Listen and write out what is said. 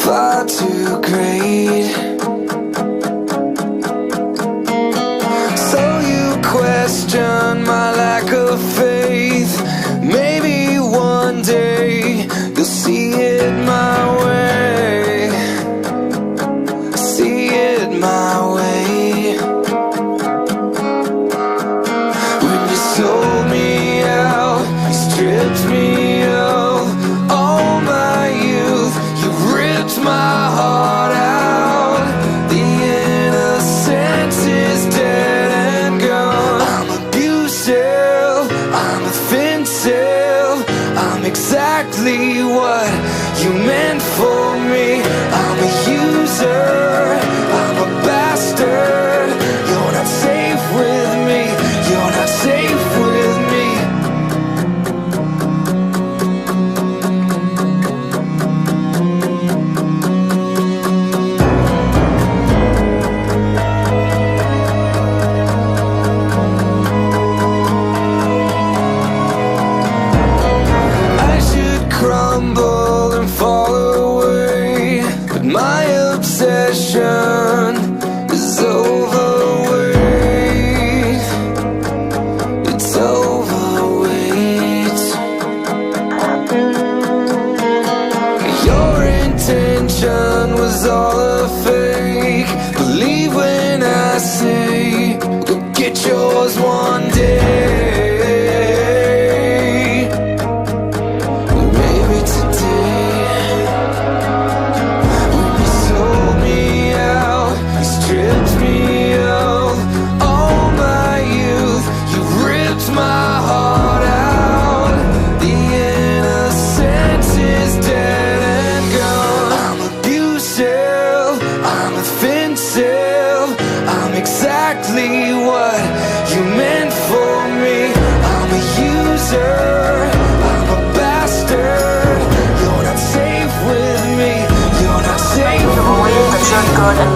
far too great. So you question my lack of faith. Maybe one day you'll see it my way. See it my way. When you sold me out, you stripped me of all my youth. You ripped my heart out. The innocence is dead and gone. I'm abusive, I'm offensive, I'm exactly what you meant for me. I'm a user, I'm a bastard. You're not safe with me, you're not safe with me. I should crumble and fall away, but my obsession is overweight. It's overweight. Your intention was all a fake. Believe when I say you'll get yours one day. Maybe today. When you sold me out, you stripped me of all my youth. You ripped my heart out. The innocence is dead and gone. I'm abusive, I'm offensive, I'm exactly what you meant for me. I'm a user, I'm a bastard. You're not safe with me, you're not safe with me. Good and